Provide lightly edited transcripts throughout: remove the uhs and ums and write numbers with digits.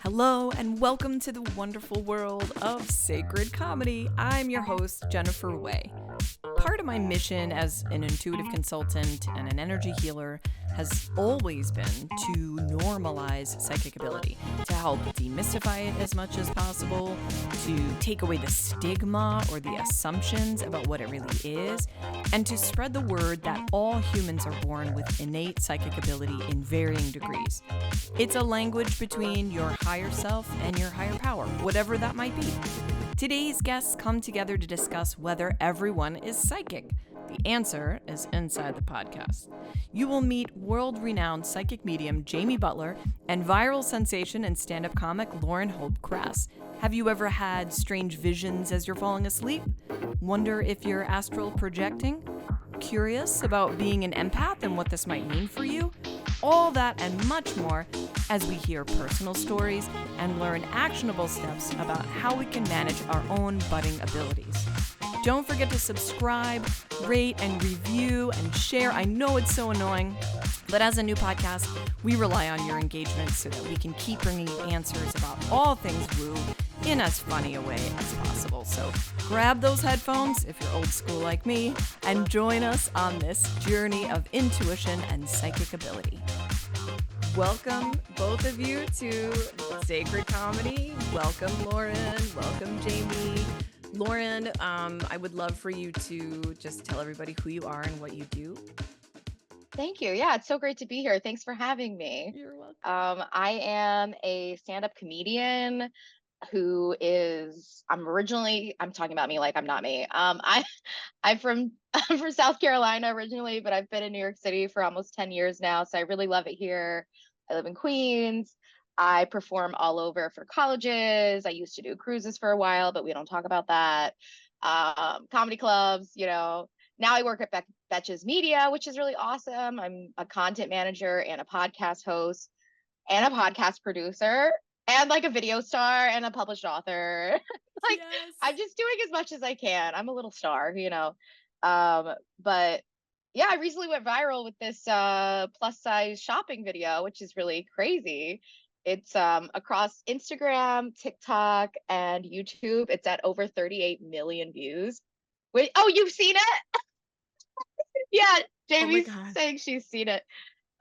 Hello, and welcome to the wonderful world of sacred comedy. I'm your host, Jennifer Way. Part of my mission as an intuitive consultant and an energy healer has always been to normalize psychic ability, to help demystify it as much as possible, to take away the stigma or the assumptions about what it really is, and to spread the word that all humans are born with innate psychic ability in varying degrees. It's a language between your higher self and your higher power, whatever that might be. Today's guests come together to discuss whether everyone is psychic. The answer is inside the podcast. You will meet world-renowned psychic medium Jamie Butler and viral sensation and stand-up comic Lauren Hope Krass. Have you ever had strange visions as you're falling asleep? Wonder if you're astral projecting? Curious about being an empath and what this might mean for you? All that and much more as we hear personal stories and learn actionable steps about how we can manage our own budding abilities. Don't forget to subscribe, rate, and review, and share. I know it's so annoying, but as a new podcast, we rely on your engagement so that we can keep bringing you answers about all things woo in as funny a way as possible. So grab those headphones if you're old school like me, and join us on this journey of intuition and psychic ability. Welcome, both of you, to Sacred Comedy. Welcome, Lauren. Welcome, Jamie. Lauren, I would love for you to just tell everybody who you are and what you do. Thank you. Yeah, it's so great to be here. Thanks for having me. You're welcome. I am a stand-up comedian who is, I'm talking about me like I'm not me. I'm from I'm from South Carolina originally, but I've been in New York City for almost 10 years now, so I really love it here. I live in Queens. I perform all over for colleges. I used to do cruises for a while, but we don't talk about that. Comedy clubs. Now I work at Betches Media, which is really awesome. I'm a content manager and a podcast host and a podcast producer and like a video star and a published author. Like Yes. I'm just doing as much as I can. I'm a little star. But yeah, I recently went viral with this plus size shopping video, which is really crazy. It's across Instagram, TikTok, and YouTube. It's at over 38 million views. Wait, oh, you've seen it? Yeah, Oh my Jamie's God. saying she's seen it.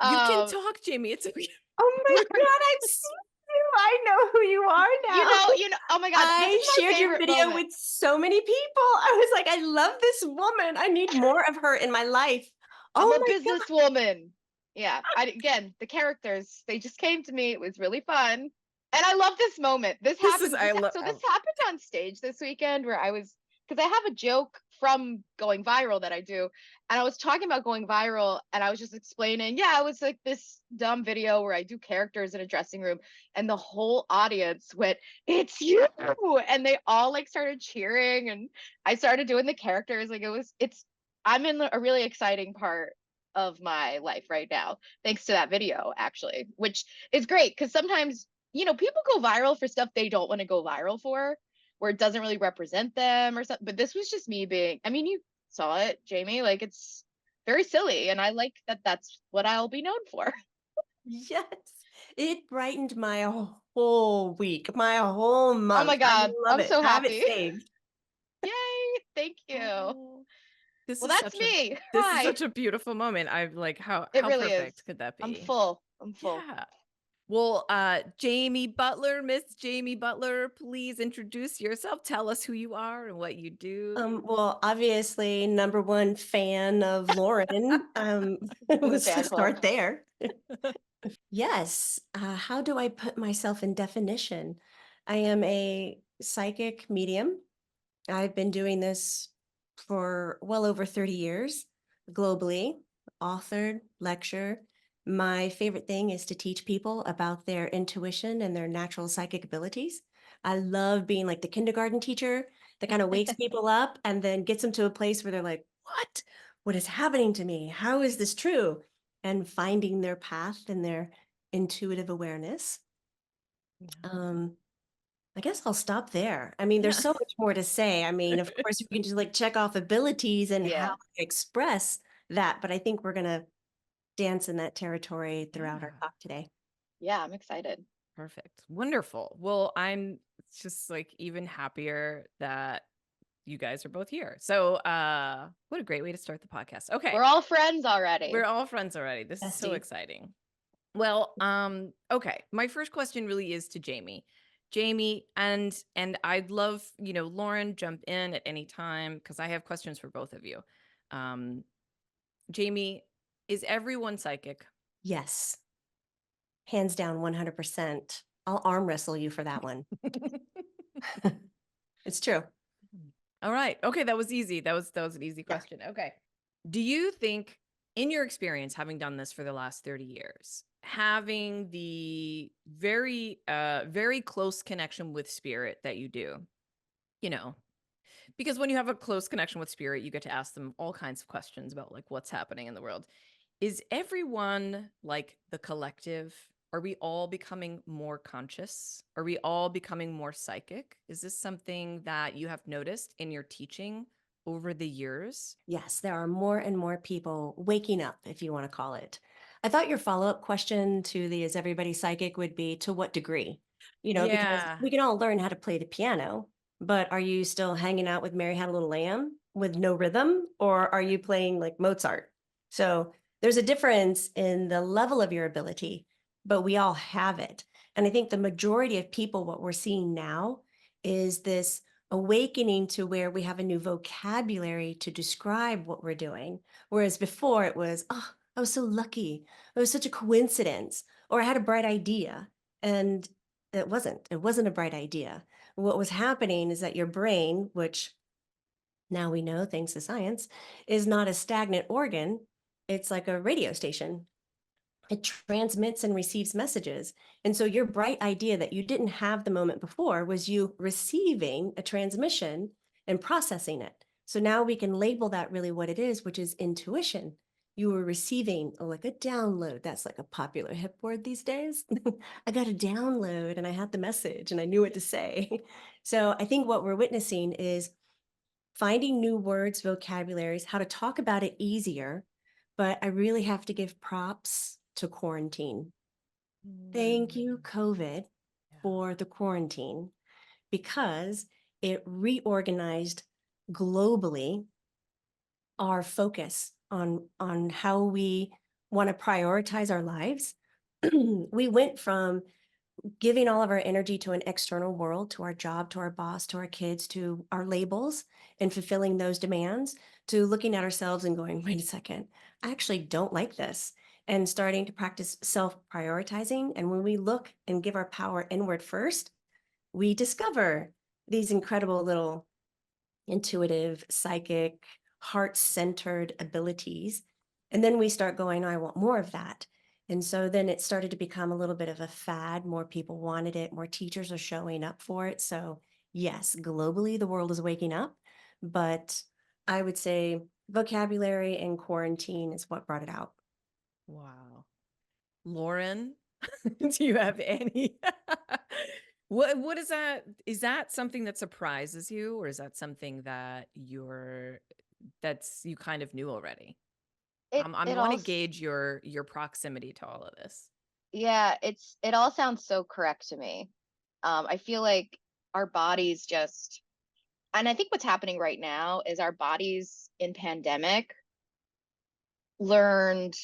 You can Um, talk, Jamie. It's okay. Oh my God, I've seen you. I know who you are now. oh my God, this I is my shared your favorite video moment. with so many people. I was like, I love this woman. I need more of her in my life. I'm Oh a my God. businesswoman. Yeah, again, the characters, they just came to me. It was really fun. And I love this moment. This happened. This happened on stage this weekend where because I have a joke from going viral that I do. And I was talking about going viral and I was just explaining, yeah, it was like this dumb video where I do characters in a dressing room and the whole audience went, "It's you." And they all like started cheering and I started doing the characters. Like I'm in a really exciting part of my life right now, thanks to that video, actually, which is great because sometimes, people go viral for stuff they don't want to go viral for, where it doesn't really represent them or something. But this was just me I mean, you saw it, Jamie, like it's very silly. And I like that that's what I'll be known for. Yes. It brightened my whole week, my whole Oh my month. I God, love I'm it. so I have it happy. saved. Yay. Thank you. Oh, this Well, is that's such a me. this is Hi. such a beautiful moment. I'm like, It how really is. perfect could that I'm be? full. I'm full. Yeah. Well, Jamie Butler, Miss Jamie Butler, please introduce yourself. Tell us who you are and what you do. Well, obviously, number one fan of Lauren. In the Let's fan just club. start there. Yes. How do I put myself in definition? I am a psychic medium. I've been doing this for well over 30 years globally, authored, lecture. My favorite thing is to teach people about their intuition and their natural psychic abilities. I love being like the kindergarten teacher that kind of wakes people up and then gets them to a place where they're like, what? What is happening to me? How is this true? And finding their path and their intuitive awareness. Um, I guess I'll stop there. I mean, there's Yeah. so much more to say. I mean, of course, we can just like check off abilities and how Yeah. to express that, but I think we're gonna dance in that territory throughout our Yeah. talk today. Yeah, I'm excited. Perfect. Wonderful. Well, I'm just like even happier that you guys are both here. So, what a great way to start the podcast. Okay. We're all friends already. We're all friends already. This is so exciting. Well, okay. My first question really is to Jamie. Jamie, and I'd love, Lauren, jump in at any time because I have questions for both of you. Jamie, is everyone psychic? Yes. Hands down, 100%. I'll arm wrestle you for that one. It's true. All right. Okay, that was easy. That was an easy question. Yeah. Okay. Do you think, in your experience, having done this for the last 30 years, having the very very close connection with spirit that you do, because when you have a close connection with spirit, you get to ask them all kinds of questions about like what's happening in the world. Is everyone like the collective? Are we all becoming more conscious? Are we all becoming more psychic? Is this something that you have noticed in your teaching over the years? Yes, there are more and more people waking up, if you want to call it. I thought your follow-up question to the is everybody psychic would be to what degree? Because we can all learn how to play the piano, but are you still hanging out with Mary Had a Little Lamb with no rhythm, or are you playing like Mozart? So there's a difference in the level of your ability, but we all have it. And I think the majority of people, what we're seeing now is this awakening to where we have a new vocabulary to describe what we're doing. Whereas before it was, oh, I was so lucky. It was such a coincidence. Or I had a bright idea. And it wasn't a bright idea. What was happening is that your brain, which now we know, thanks to science, is not a stagnant organ. It's like a radio station. It transmits and receives messages. And so your bright idea that you didn't have the moment before was you receiving a transmission and processing it. So now we can label that really what it is, which is intuition. You were receiving like a download. That's like a popular hip word these days. I got a download and I had the message and I knew what to say. So I think what we're witnessing is finding new words, vocabularies, how to talk about it easier. But I really have to give props to quarantine. Thank you, COVID, for the quarantine, because it reorganized globally our focus on how we want to prioritize our lives. We went from giving all of our energy to an external world, to our job, to our boss, to our kids, to our labels, and fulfilling those demands, to looking at ourselves and going, wait a second, I actually don't like this, and starting to practice self-prioritizing. And when we look and give our power inward first, we discover these incredible little intuitive, psychic, heart-centered abilities. And then we start going, I want more of that. And so then it started to become a little bit of a fad. More people wanted it. More teachers are showing up for it. So yes, globally, the world is waking up. But I would say vocabulary and quarantine is what brought it out. Wow. Lauren, do you have any? What is that? Is that something that surprises you, or is that something that you kind of knew already? I want to gauge your proximity to all of this. Yeah, it all sounds so correct to me. I feel like our bodies just, and I think what's happening right now is our bodies in pandemic learned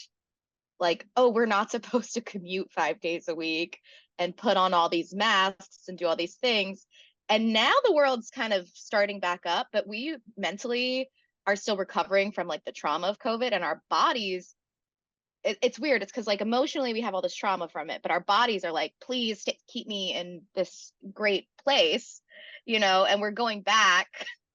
like, oh, we're not supposed to commute 5 days a week and put on all these masks and do all these things. And now the world's kind of starting back up, but we mentally are still recovering from like the trauma of COVID, and our bodies, it's weird. It's because like emotionally we have all this trauma from it, but our bodies are like, please keep me in this great place, and we're going back.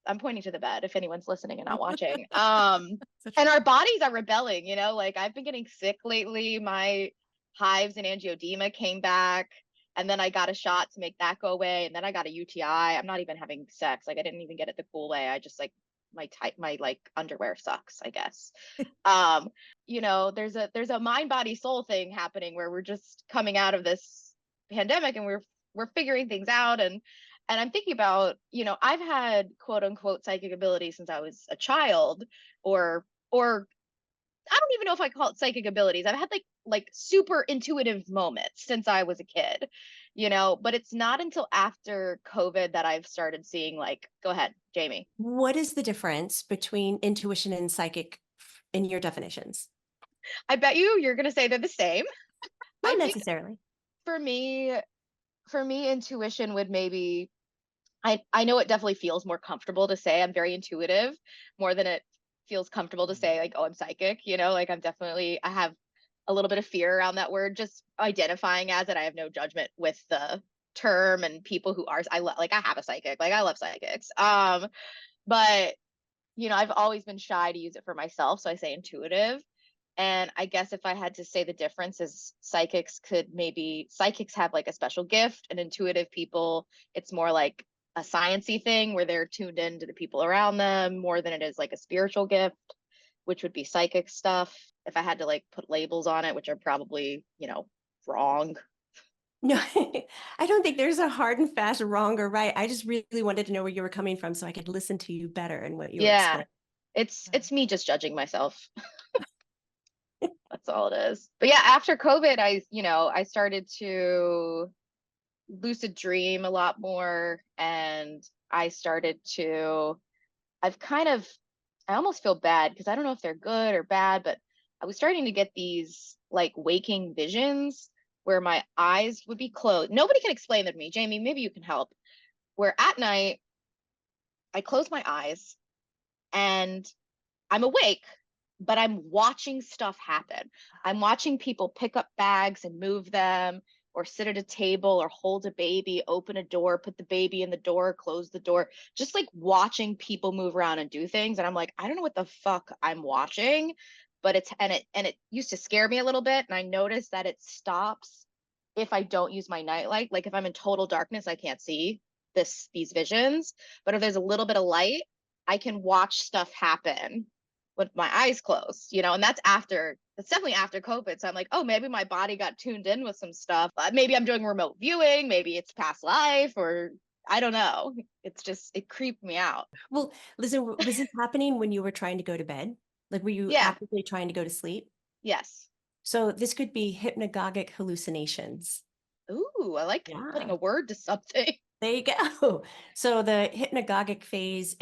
I'm pointing to the bed if anyone's listening and not watching. And our bodies are rebelling, like I've been getting sick lately. My hives and angioedema came back, and then I got a shot to make that go away, and then I got a UTI. I'm not even having sex. Like I didn't even get it the cool way. I just like my like underwear sucks, I guess. There's a mind body soul thing happening where we're just coming out of this pandemic and we're figuring things out. And I'm thinking about, I've had quote unquote psychic ability since I was a child, or I don't even know if I call it psychic abilities. I've had like super intuitive moments since I was a kid. but it's not until after COVID that I've started seeing like, go ahead, Jamie. What is the difference between intuition and psychic in your definitions? I bet you're going to say they're the same. Not I think necessarily. for me, intuition would maybe, I know it definitely feels more comfortable to say I'm very intuitive more than it feels comfortable to say like, oh, I'm psychic, like I have a little bit of fear around that word, just identifying as it. I have no judgment with the term and people who are, I have a psychic, like I love psychics. But I've always been shy to use it for myself. So I say intuitive. And I guess if I had to say the difference is psychics have like a special gift, and intuitive people, it's more like a sciencey thing where they're tuned in to the people around them more than it is like a spiritual gift, which would be psychic stuff. If I had to like put labels on it, which are probably, wrong. No, I don't think there's a hard and fast wrong or right. I just really wanted to know where you were coming from so I could listen to you better and what you were Yeah. explaining. It's me just judging myself. That's all it is. But yeah, after COVID, I started to lucid dream a lot more, and I've kind of, I almost feel bad because I don't know if they're good or bad, but I was starting to get these like waking visions where my eyes would be closed. Nobody can explain that to me. Jamie, maybe you can help. Where at night, I close my eyes and I'm awake, but I'm watching stuff happen. I'm watching people pick up bags and move them, or sit at a table, or hold a baby, open a door, put the baby in the door, close the door, just like watching people move around and do things. And I'm like, I don't know what the fuck I'm watching, but it used to scare me a little bit. And I noticed that it stops if I don't use my nightlight. Like if I'm in total darkness, I can't see these visions. But if there's a little bit of light, I can watch stuff happen with my eyes closed, and that's definitely after COVID. So I'm like, oh, maybe my body got tuned in with some stuff. Maybe I'm doing remote viewing. Maybe it's past life, or I don't know. It creeped me out. Well, listen, was this happening when you were trying to go to bed? Like, were you Yeah. actively trying to go to sleep? Yes. So this could be hypnagogic hallucinations. Ooh, I like putting Yeah. a word to something. There you go. So the hypnagogic phase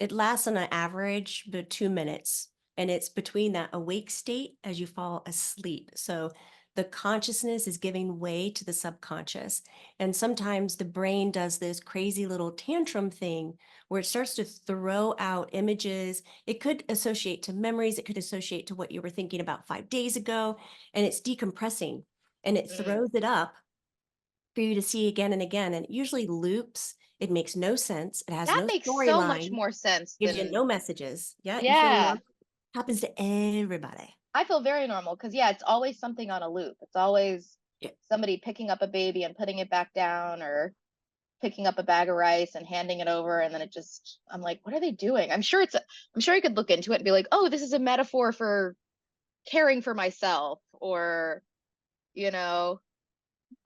it lasts on an average about 2 minutes, and it's between that awake state as you fall asleep. So the consciousness is giving way to the subconscious. And sometimes the brain does this crazy little tantrum thing where it starts to throw out images. It could associate to memories, it could associate to what you were thinking about 5 days ago, and it's decompressing and it throws it up for you to see again and again. And it usually loops. It makes no sense. It has That no makes so much storyline, more sense gives you than, no messages. Yeah, you feeling yeah. normal? Happens to everybody. I feel very normal because, yeah, it's always something on a loop. It's always Yeah. somebody picking up a baby and putting it back down, or picking up a bag of rice and handing it over, and then I'm like, what are they doing? I'm sure you could look into it and be like, oh, this is a metaphor for caring for myself, or I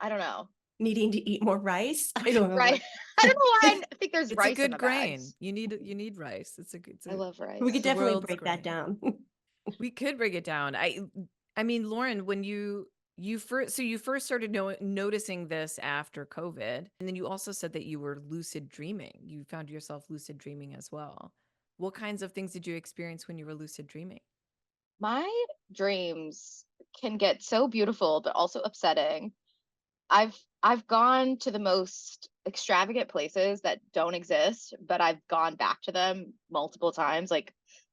don't know. Needing to eat more rice. I don't know Right. what. I don't know why I think there's It's a rice in good the grain. bags. You need rice. I love We rice. could The definitely world's break that grain. down. We could break it down. I mean, Lauren, when you first started noticing this after COVID, and then you also said that you were lucid dreaming. You found yourself lucid dreaming as well. What kinds of things did you experience when you were lucid dreaming? My dreams can get so beautiful but also upsetting. I've gone to the most extravagant places that don't exist, but I've gone back to them multiple times, like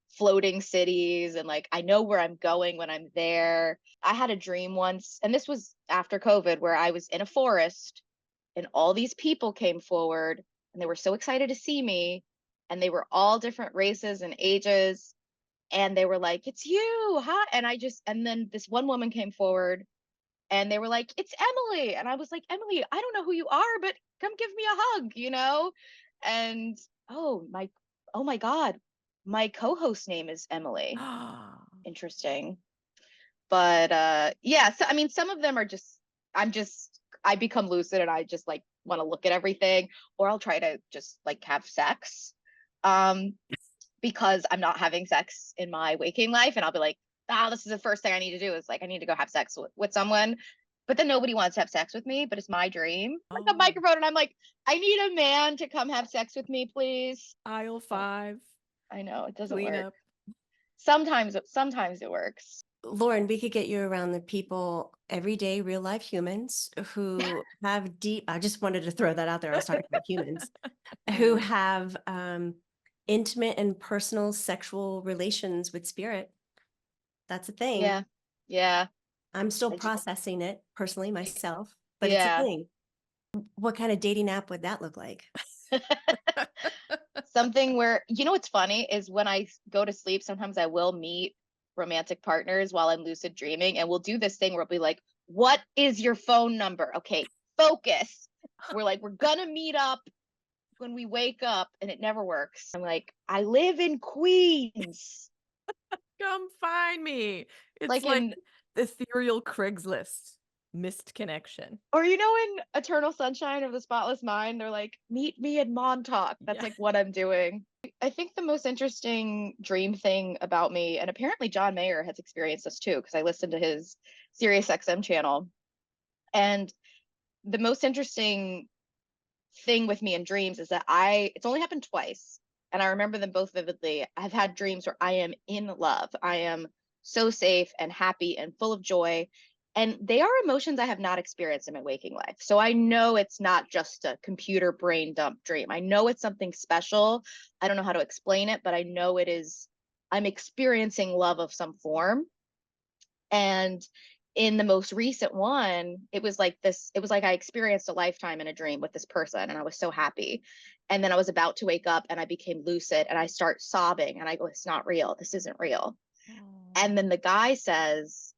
floating cities, and like I know where I'm going when I'm there. I had a dream once, and this was after COVID, where I was in a forest and all these people came forward, and they were so excited to see me, and they were all different races and ages, and they were like, "It's you, huh?" And then this one woman came forward, and they were like, "It's Emily." And I was like, "Emily, I don't know who you are, but come give me a hug." And oh my God, my co-host name is Emily. Interesting. But yeah, so I mean, some of them are just, I become lucid and I just like want to look at everything, or I'll try to just like have sex. Because I'm not having sex in my waking life, and I'll be like, this is the first thing I need to do, is like I need to go have sex with someone. but then nobody wants to have sex with me, but it's my dream. Like a microphone, and I'm like, I need a man to come have sex with me, please. Aisle 5. I know it doesn't Clean work. up. Sometimes it works. Lauren, we could get you around the people, everyday real life humans who have deep, I just wanted to throw that out there. I was talking about humans who have intimate and personal sexual relations with spirit. That's a thing. Yeah. Yeah. I'm still processing it personally myself, but yeah. it's a thing. What kind of dating app would that look like? Something where, you know, what's funny is when I go to sleep, sometimes I will meet romantic partners while I'm lucid dreaming, and we'll do this thing where we'll be like, what is your phone number? Okay, focus. We're like, we're gonna meet up when we wake up, and it never works. I'm like, I live in Queens. Come find me. It's like in ethereal Craigslist. Missed connection. Or, you know, in Eternal Sunshine of the Spotless Mind, they're like, meet me in Montauk. That's like what I'm doing. I think the most interesting dream thing about me, and apparently John Mayer has experienced this too, because I listened to his Sirius XM channel. And the most interesting thing with me in dreams is that it's only happened twice, and I remember them both vividly. I've had dreams where I am in love. I am so safe and happy and full of joy. And they are emotions I have not experienced in my waking life. So I know it's not just a computer brain dump dream. I know it's something special. I don't know how to explain it, but I know it is, I'm experiencing love of some form. And in the most recent one, it was like I experienced a lifetime in a dream with this person, and I was so happy. And then I was about to wake up and I became lucid, and I start sobbing, and I go, it's not real. This isn't real. And then the guy says,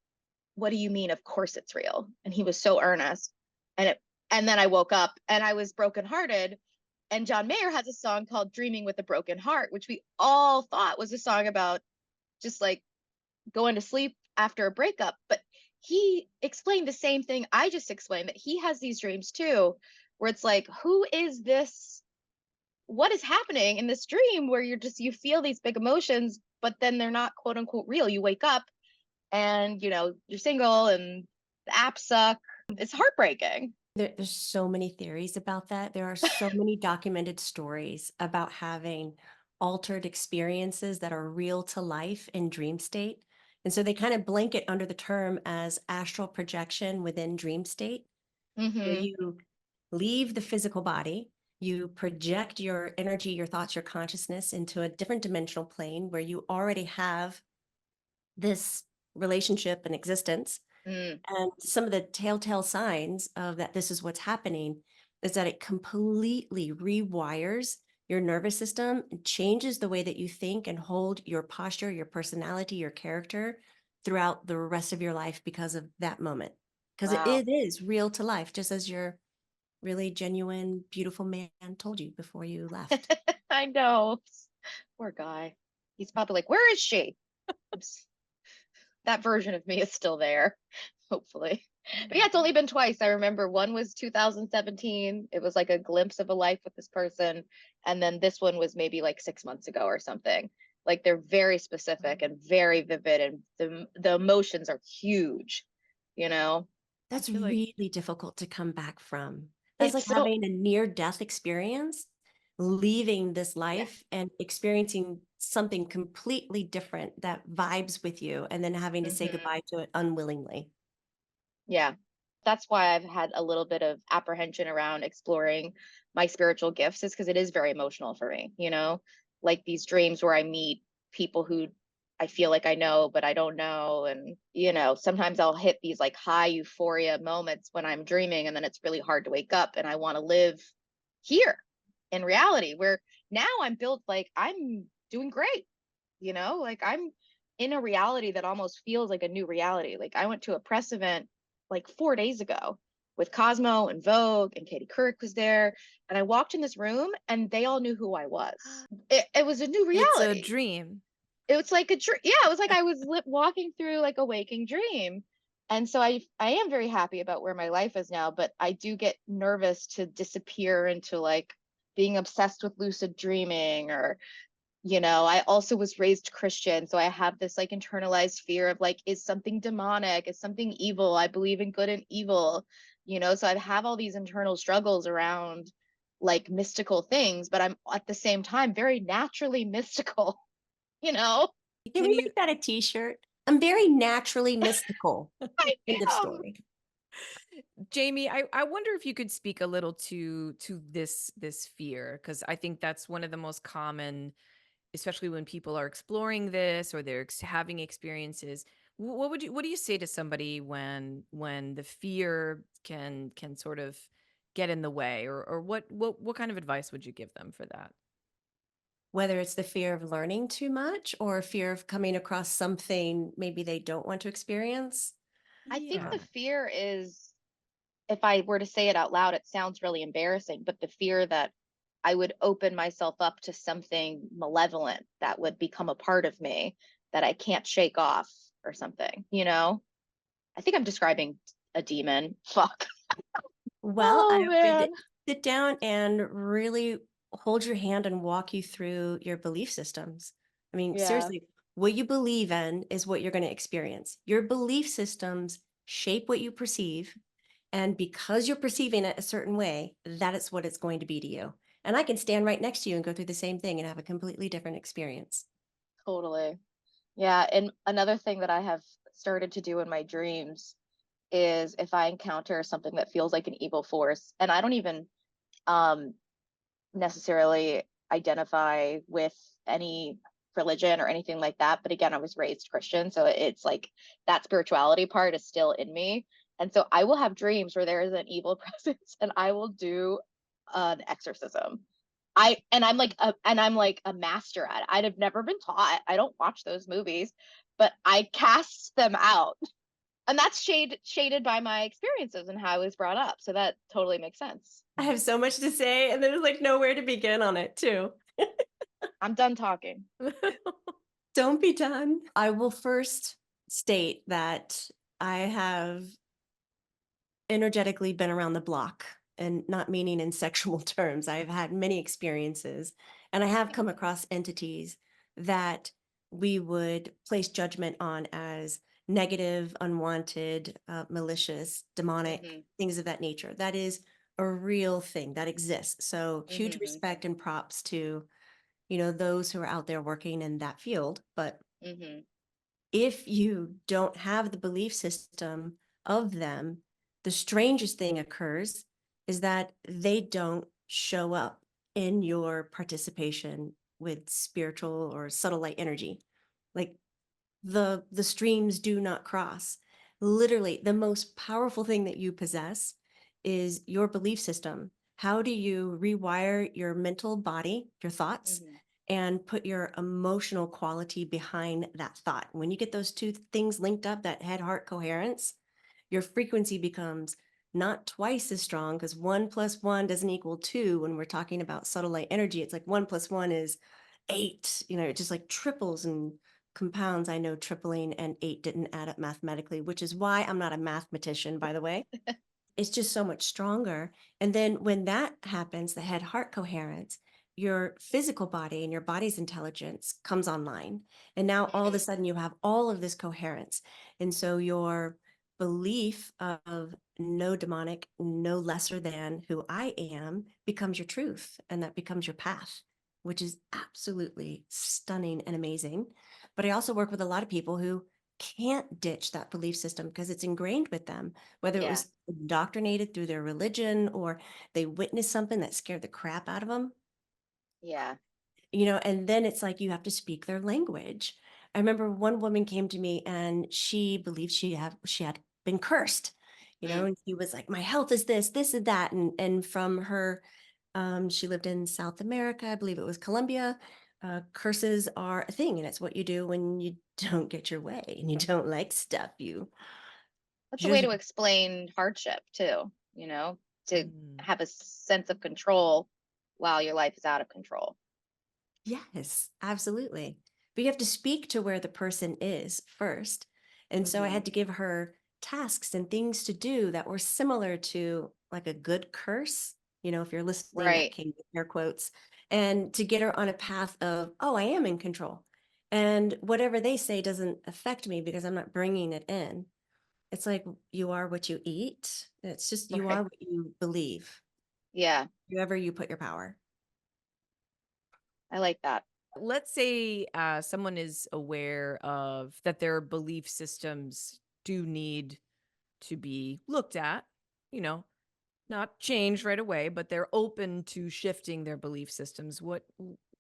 what do you mean? Of course it's real. And he was so earnest. And then I woke up and I was brokenhearted. And John Mayer has a song called Dreaming with a Broken Heart, which we all thought was a song about just like going to sleep after a breakup. But he explained the same thing I just explained, that he has these dreams too, where it's like, who is this? What is happening in this dream where you feel these big emotions, but then they're not quote unquote real. You wake up and, you know, you're single and the apps suck. It's heartbreaking. There's so many theories about that. There are so many documented stories about having altered experiences that are real to life in dream state. And so they kind of blanket under the term as astral projection within dream state, where you leave the physical body, you project your energy, your thoughts, your consciousness into a different dimensional plane where you already have this relationship and existence. And some of the telltale signs of that this is what's happening is that it completely rewires your nervous system and changes the way that you think and hold your posture, your personality, your character throughout the rest of your life because of that moment. Because it is real to life, just as your really genuine, beautiful man told you before you left. I know. Poor guy. He's probably like, where is she? That version of me is still there, hopefully. But yeah, it's only been twice. I remember one was 2017. It was like a glimpse of a life with this person. And then this one was maybe like 6 months ago or something. Like they're very specific and very vivid, and the emotions are huge, you know? That's really difficult to come back from. That's like so having a near-death experience, leaving this life and experiencing something completely different that vibes with you, and then having to say goodbye to it unwillingly. Yeah. That's why I've had a little bit of apprehension around exploring my spiritual gifts, is because it is very emotional for me, you know? Like these dreams where I meet people who I feel like I know, but I don't know. And, you know, sometimes I'll hit these like high euphoria moments when I'm dreaming, and then it's really hard to wake up, and I want to live here in reality, where now I'm built like I'm doing great, you know? Like I'm in a reality that almost feels like a new reality. Like I went to a press event like 4 days ago with Cosmo and Vogue, and Katie Couric was there. And I walked in this room and they all knew who I was. It was a new reality. It's a dream. It was like a dream. Yeah, it was like I was walking through like a waking dream. And so I am very happy about where my life is now, but I do get nervous to disappear into like being obsessed with lucid dreaming, or You know, I also was raised Christian, so I have this like internalized fear of like, is something demonic? Is something evil? I believe in good and evil, you know, so I have all these internal struggles around like mystical things, but I'm at the same time very naturally mystical, you know? Can we make that a t-shirt? I'm very naturally mystical. I End of am. story. Jamie, I wonder if you could speak a little to this fear, because I think that's one of the most common, especially when people are exploring this or they're having experiences. What do you say to somebody when the fear can sort of get in the way, or what kind of advice would you give them for that? Whether it's the fear of learning too much or fear of coming across something maybe they don't want to experience. I think Yeah. the fear is, if I were to say it out loud, it sounds really embarrassing, but the fear that I would open myself up to something malevolent that would become a part of me that I can't shake off or something, you know? I think I'm describing a demon. Fuck. Well, I Oh would man. sit down and really hold your hand and walk you through your belief systems. I mean, Yeah, seriously, what you believe in is what you're going to experience. Your belief systems shape what you perceive. And because you're perceiving it a certain way, that is what it's going to be to you. And I can stand right next to you and go through the same thing and have a completely different experience. totally. Yeah, and another thing that I have started to do in my dreams is if I encounter something that feels like an evil force, and I don't even um necessarily identify with any religion or anything like that. But again, I was raised Christian. So it's like that spirituality part is still in me. And so I will have dreams where there is an evil presence and I will do an exorcism. I'm like a master at it. I'd have never been taught. I don't watch those movies, but I cast them out. And that's shaded by my experiences and how I was brought up. So that totally makes sense. I have so much to say, and there's like nowhere to begin on it, too. I'm done talking. Don't be done. I will first state that I have energetically been around the block, and not meaning in sexual terms. I've had many experiences, and I have come across entities that we would place judgment on as negative, unwanted, malicious, demonic, Hmm. things of that nature. That is a real thing that exists. So huge Hmm. respect and props to, those who are out there working in that field. But Hmm. if you don't have the belief system of them, the strangest thing occurs is that they don't show up in your participation with spiritual or subtle light energy. Like the streams do not cross. Literally, the most powerful thing that you possess is your belief system. How do you rewire your mental body, your thoughts, Hmm. and put your emotional quality behind that thought? When you get those two things linked up, that head heart coherence, your frequency becomes not twice as strong, because 1 + 1 doesn't equal 2. When we're talking about subtle light energy, it's like 1 + 1 is 8. It just like triples and compounds. I know tripling and 8 didn't add up mathematically, which is why I'm not a mathematician, by the way. It's just so much stronger. And then when that happens, the head heart coherence, your physical body and your body's intelligence comes online. And now all of a Hmm. sudden you have all of this coherence. And so your belief of no demonic, no lesser than who I am becomes your truth. And that becomes your path, which is absolutely stunning and amazing. But I also work with a lot of people who can't ditch that belief system because it's ingrained with them, whether it Yeah. was indoctrinated through their religion or they witnessed something that scared the crap out of them. Yeah. And then it's like you have to speak their language. I remember one woman came to me and she believed she had been cursed, Mm. and she was like, my health is this and that. And from her, she lived in South America, I believe it was Colombia. Curses are a thing, and it's what you do when you don't get your way and you don't like stuff. You That's a way just to explain hardship too, to Mm. have a sense of control while your life is out of control. Yes, absolutely. But you have to speak to where the person is first. And so I Hmm. had to give her tasks and things to do that were similar to like a good curse, if you're listening, that Right. came with air quotes, and to get her on a path of, oh, I am in control. And whatever they say doesn't affect me because I'm not bringing it in. It's like you are what you eat. It's just you Right. are what you believe. Yeah. Wherever you put your power. I like that. Let's say someone is aware of that their belief systems do need to be looked at, not changed right away, but they're open to shifting their belief systems. What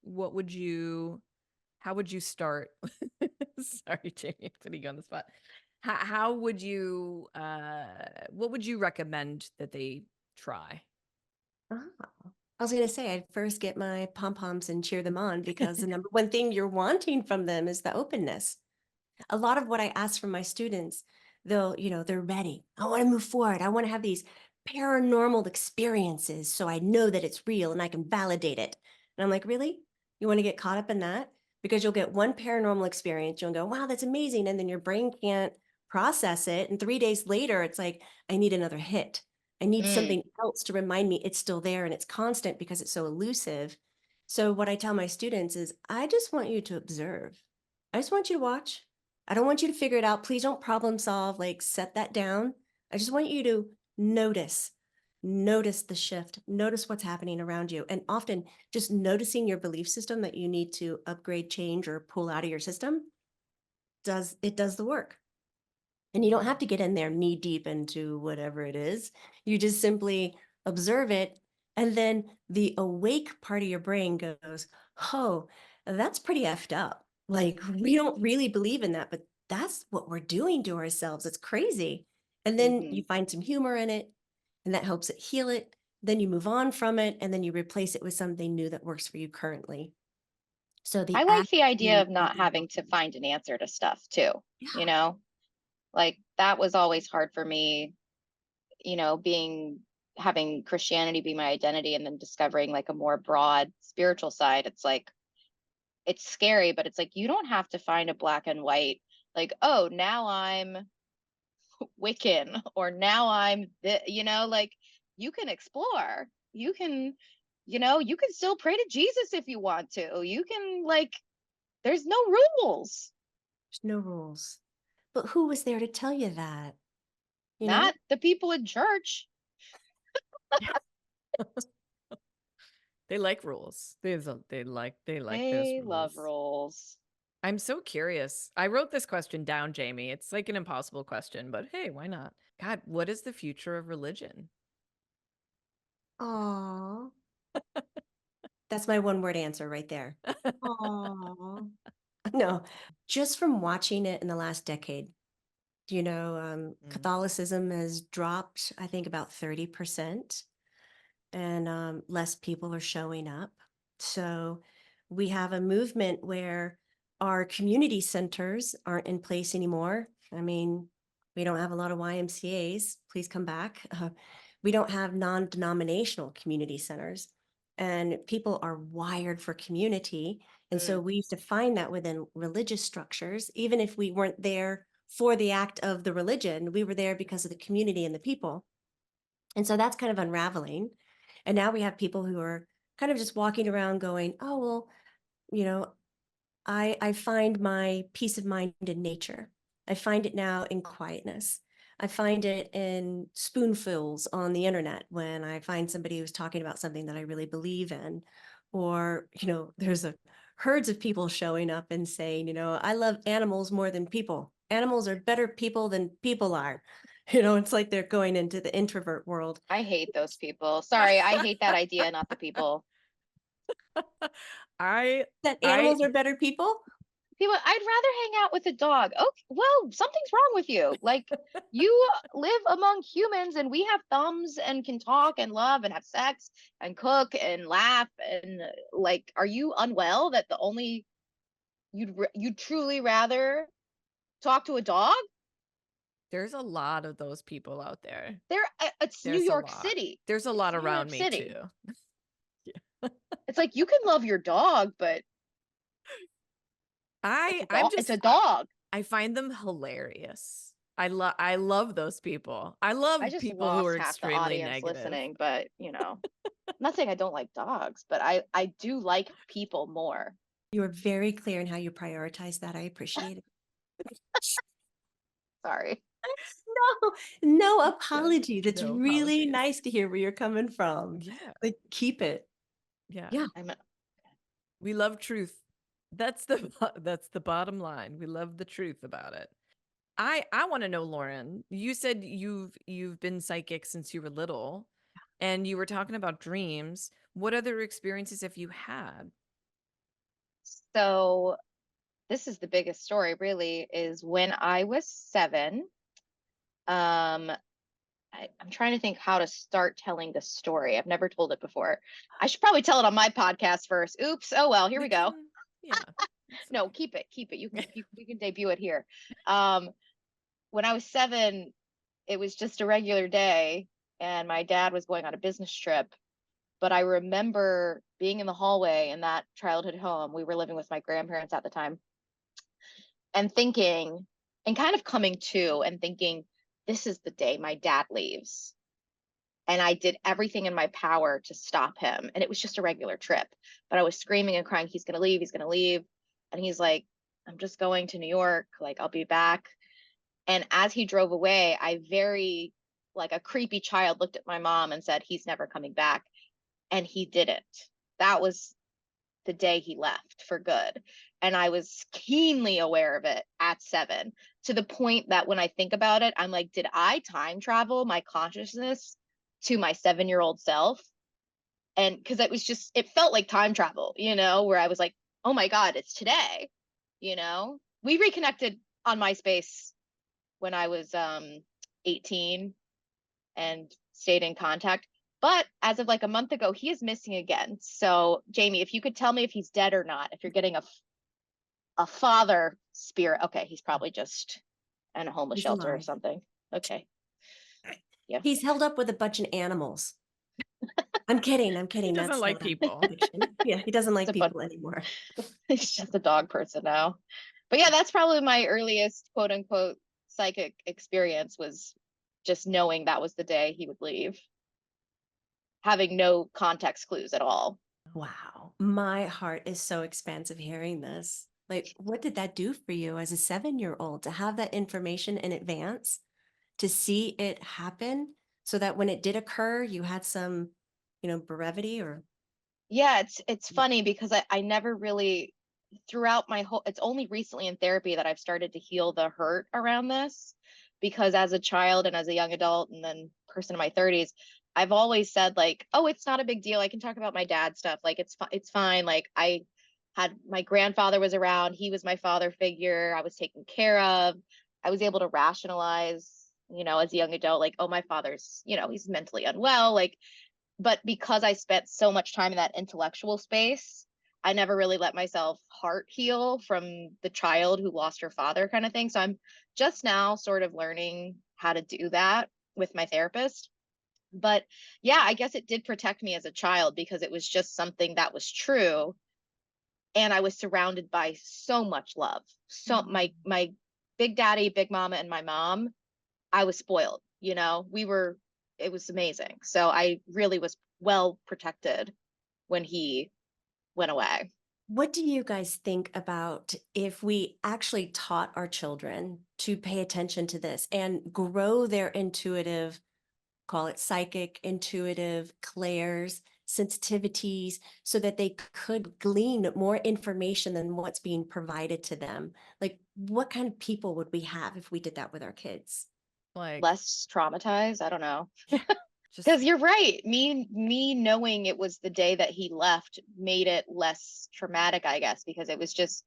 would you, how would you start? Sorry, Jamie, putting you on the spot. How would you, what would you recommend that they try? Oh, I was going to say, I'd first get my pom-poms and cheer them on because the number one thing you're wanting from them is the openness. A lot of what I ask from my students, they're ready. I want to move forward. I want to have these paranormal experiences so I know that it's real and I can validate it. And I'm like, really? You want to get caught up in that? Because you'll get one paranormal experience, you'll go, wow, that's amazing. And then your brain can't process it. And 3 days later, it's like, I need another hit. I need Mm. something else to remind me it's still there and it's constant because it's so elusive. So what I tell my students is, I just want you to observe. I just want you to watch. I don't want you to figure it out. Please don't problem solve, like set that down. I just want you to notice, notice the shift, notice what's happening around you. And often just noticing your belief system that you need to upgrade, change, or pull out of your system does the work. And you don't have to get in there knee deep into whatever it is. You just simply observe it. And then the awake part of your brain goes, oh, that's pretty effed up. Like, we don't really believe in that, but that's what we're doing to ourselves. It's crazy. And then Mm-hmm. you find some humor in it, and that helps it heal it. Then you move on from it, and then you replace it with something new that works for you currently. So the I act like the of idea being of not open. having to find an answer to stuff too. You Yeah. know, like that was always hard for me, being having Christianity be my identity and then discovering like a more broad spiritual side. It's like it's scary, but it's like you don't have to find a black and white, like, oh, now I'm Wiccan or now I'm like you can explore. You can, you can still pray to Jesus if you want to. You can like there's no rules. There's no rules. But who was there to tell you that? You know? Not the people in church. They like rules. They like those They love rules. rules. I'm so curious. I wrote this question down, Jamie. It's like an impossible question, but hey, why not? God, what is the future of religion? Aw. That's my one word answer right there. Aw. No, just from watching it in the last decade, Mm. Catholicism has dropped, I think, about 30%, and less people are showing up. So we have a movement where our community centers aren't in place anymore. I mean, we don't have a lot of YMCAs. Please come back. We don't have non-denominational community centers, and people are wired for community. And so Mm. we used to find that within religious structures, even if we weren't there for the act of the religion, we were there because of the community and the people. And so that's kind of unraveling. And now we have people who are kind of just walking around going, oh, well, you know, I find my peace of mind in nature. I find it now in quietness. I find it in spoonfuls on the internet when I find somebody who's talking about something that I really believe in. Or, there's herds of people showing up and saying, I love animals more than people. Animals are better people than people are. It's like they're going into the introvert world. I hate those people. Sorry, I hate that idea, not the people. I That I animals are better people? People, I'd rather hang out with a dog. Okay, well, something's wrong with you. Like, you live among humans and we have thumbs and can talk and love and have sex and cook and laugh and like, are you unwell that the only you'd truly rather talk to a dog? there's a lot of those people out there. It's New There's a York lot. City. There's a It's lot New York around me City. too. It's like you can love your dog, but it's a I'm dog. It's just a dog. I find them hilarious. I love those people. I love I just people who are lost half the extremely audience negative. listening, but I'm not saying I don't like dogs, but I do like people more. You were very clear in how you prioritize that. I appreciate it. Sorry. No apologies. It's No really apologies. nice to hear where you're coming from. Yeah. Like, keep it. Yeah. Yeah. We love truth. That's the bottom line. We love the truth about it. I want to know, Lauren, you said you've been psychic since you were little, and you were talking about dreams. What other experiences have you had? So this is the biggest story, really, is when I was 7. Um, I'm trying to think how to start telling the story. I've never told it before. I should probably tell it on my podcast first. Oops. Oh well, here we go. Yeah. No, keep it. We can debut it here. Um, when I was 7, it was just a regular day, and my dad was going on a business trip. But I remember being in the hallway in that childhood home. We were living with my grandparents at the time, and thinking, and kind of coming to and thinking, this is the day my dad leaves. And I did everything in my power to stop him. And it was just a regular trip. But I was screaming and crying, he's going to leave, he's going to leave. And he's like, I'm just going to New York. Like, I'll be back. And as he drove away, I very, like a creepy child, looked at my mom and said, he's never coming back. And he didn't. That was the day he left for good. And I was keenly aware of it at 7, to the point that when I think about it, I'm like, did I time travel my consciousness to my 7-year-old self? And because it felt like time travel, where I was like, oh my God, it's today. We reconnected on MySpace when I was 18 and stayed in contact. But as of like a month ago, he is missing again. So, Jamie, if you could tell me if he's dead or not, if you're getting a father spirit, okay, he's probably just in a homeless He's shelter or alive. something. Okay. Yeah. He's held up with a bunch of animals. I'm kidding. He doesn't That's like not a people. fiction. Yeah, he doesn't like It's a fun. people anymore. He's just a dog person now. But yeah, that's probably my earliest quote unquote psychic experience, was just knowing that was the day he would leave, having no context clues at all. Wow. My heart is so expansive hearing this. Like, what did that do for you as a 7-year-old to have that information in advance, to see it happen so that when it did occur, you had some, brevity or. Yeah, it's funny because I never really, throughout my whole, it's only recently in therapy that I've started to heal the hurt around this, because as a child and as a young adult and then person in my 30s, I've always said, like, oh, it's not a big deal, I can talk about my dad stuff, like it's fine, like I had, my grandfather was around, he was my father figure, I was taken care of, I was able to rationalize, as a young adult, like, oh, my father's, he's mentally unwell, like, but because I spent so much time in that intellectual space, I never really let myself heart heal from the child who lost her father kind of thing. So I'm just now sort of learning how to do that with my therapist. But yeah, I guess it did protect me as a child because it was just something that was true. And I was surrounded by so much love. So my big daddy, big mama, and my mom, I was spoiled, it was amazing. So I really was well protected when he went away. What do you guys think about if we actually taught our children to pay attention to this and grow their intuitive, call it psychic, intuitive, clairs, sensitivities, so that they could glean more information than what's being provided to them? Like, what kind of people would we have if we did that with our kids? Like, Less traumatized, I don't know. just Because you're right. Me knowing it was the day that he left made it less traumatic, I guess, because it was just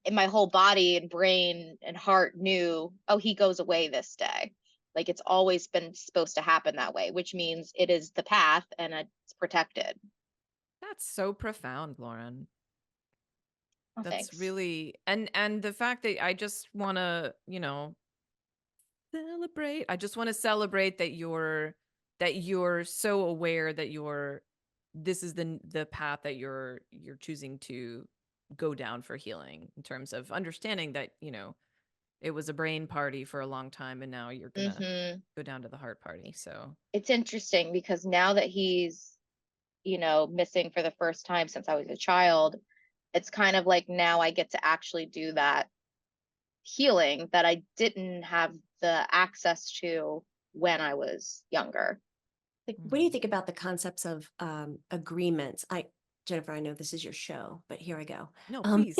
in my whole body and brain and heart knew, oh, he goes away this day. Like, it's always been supposed to happen that way, which means it is the path and it's protected. that's so profound, Lauren. Oh, That's thanks. really, and the fact that I just want to, celebrate. I just want to celebrate that you're so aware that this is the path that you're choosing to go down for healing, in terms of understanding that, it was a brain party for a long time, and now you're gonna go down to the heart party. So it's interesting because now that he's, missing for the first time since I was a child, it's kind of like now I get to actually do that healing that I didn't have the access to when I was younger. Like, what do you think about the concepts of agreements? Jennifer, I know this is your show, but here I go. No, please.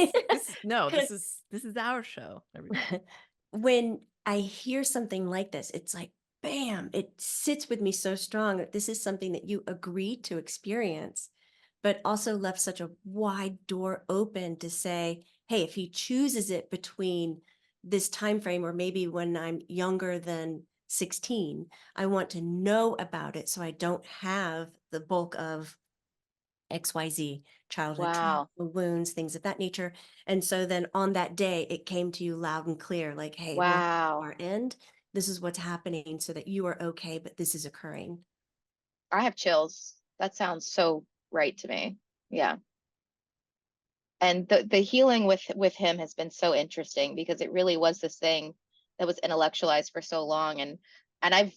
This is our show, everybody. When I hear something like this, it's like, bam, it sits with me so strong that this is something that you agreed to experience, but also left such a wide door open to say, hey, if he chooses it between this time frame or maybe when I'm younger than 16, I want to know about it so I don't have the bulk of XYZ, childhood trauma, Wow. wounds, things of that nature. And so then on that day, it came to you loud and clear, like, hey, we're at Wow. our end. This is what's happening so that you are okay, but this is occurring. I have chills. That sounds so right to me. Yeah. And the healing with him has been so interesting because it really was this thing that was intellectualized for so long. And I've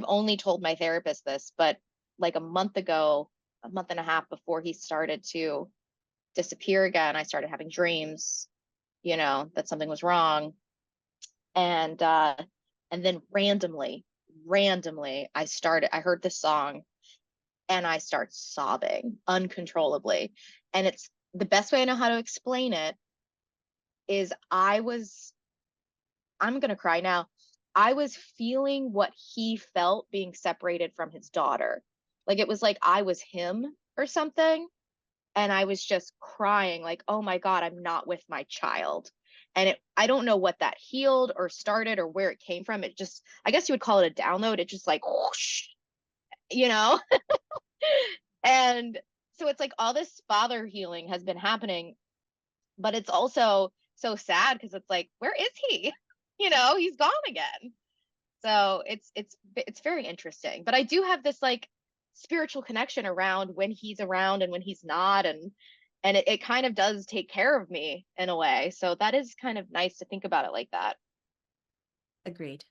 only told my therapist this, but like a month ago, a month and a half before he started to disappear again, I started having dreams, that something was wrong. And then randomly I heard this song and I start sobbing uncontrollably. And it's the best way I know how to explain it is I'm going to cry now. I was feeling what he felt being separated from his daughter. Like it was like I was him or something. And I was just crying like, oh my God, I'm not with my child. And I don't know what that healed or started or where it came from. It just, I guess you would call it a download. It just like, whoosh, you know? And so it's like all this father healing has been happening, but it's also so sad because it's like, where is he? He's gone again. So it's very interesting. But I do have this like spiritual connection around when he's around and when he's not, and it kind of does take care of me in a way. So that is kind of nice to think about it like that. Agreed.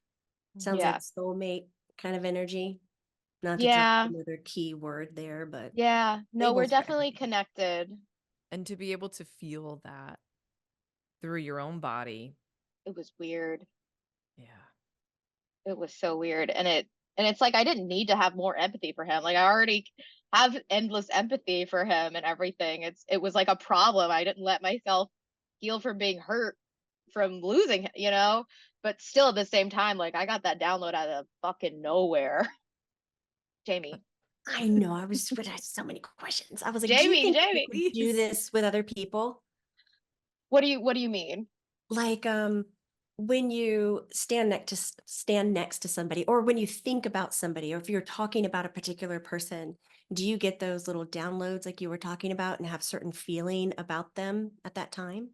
Sounds like Yeah. soulmate kind of energy. Not to drop Yeah. another key word there, but Yeah. they No, we're both fit definitely everything. connected. And to be able to feel that through your own body. It was weird. Yeah. It was so weird. And it's like I didn't need to have more empathy for him. Like I already have endless empathy for him and everything. It was like a problem. I didn't let myself heal from being hurt from losing, but still at the same time, like I got that download out of fucking nowhere. Jamie. I know. I had so many questions. I was like, do you Jamie, think you Jamie. could do this with other people? What do you mean? Like when you stand next to somebody, or when you think about somebody, or if you're talking about a particular person, do you get those little downloads like you were talking about and have certain feeling about them at that time?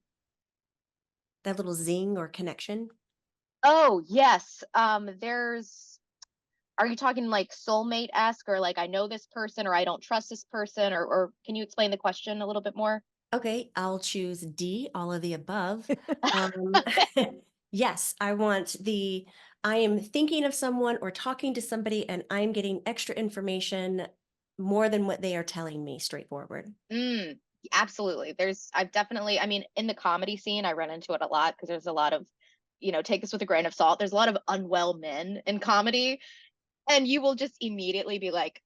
That little zing or connection? Oh, yes. Are you talking like soulmate-esque or like I know this person or I don't trust this person or can you explain the question a little bit more? Okay, I'll choose D, all of the above. Um, yes, I am thinking of someone or talking to somebody and I'm getting extra information more than what they are telling me straightforward. Absolutely. I've definitely, I mean, in the comedy scene, I run into it a lot because there's a lot of, take this with a grain of salt. There's a lot of unwell men in comedy, and you will just immediately be like,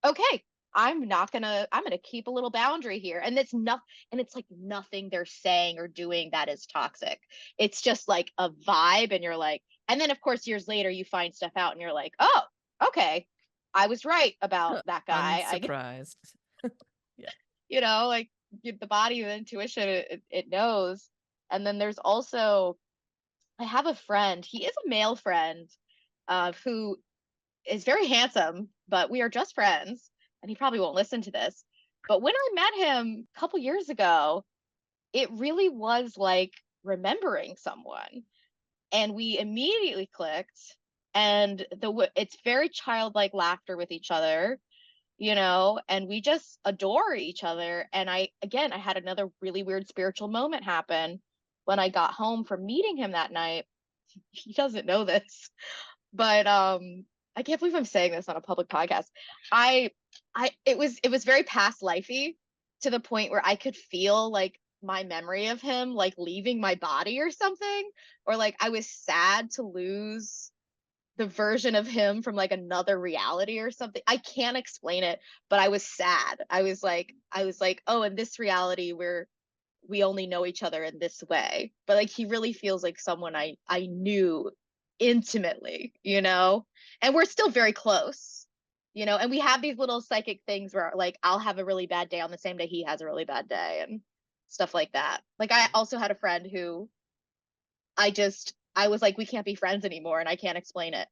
okay, I'm gonna keep a little boundary here. And it's like nothing they're saying or doing that is toxic. It's just like a vibe, and you're like, and then of course years later you find stuff out and you're like, oh, okay, I was right about that guy. Unsurprised. Yeah. Like the body, the intuition, it knows. And then there's also, I have a friend, he is a male friend, who is very handsome, but we are just friends, and he probably won't listen to this. But when I met him a couple years ago, it really was like remembering someone, and we immediately clicked. And it's very childlike laughter with each other, and we just adore each other. And I had another really weird spiritual moment happen when I got home from meeting him that night, he doesn't know this, but I can't believe I'm saying this on a public podcast. I it was very past lifey, to the point where I could feel like my memory of him like leaving my body or something, or like I was sad to lose the version of him from like another reality or something. I can't explain it, but I was sad. I was like, oh, in this reality we only know each other in this way. But like he really feels like someone I knew intimately, you know? And we're still very close. You know, and we have these little psychic things where like I'll have a really bad day on the same day he has a really bad day and stuff like that. Like I also had a friend who I was like, we can't be friends anymore, and I can't explain it.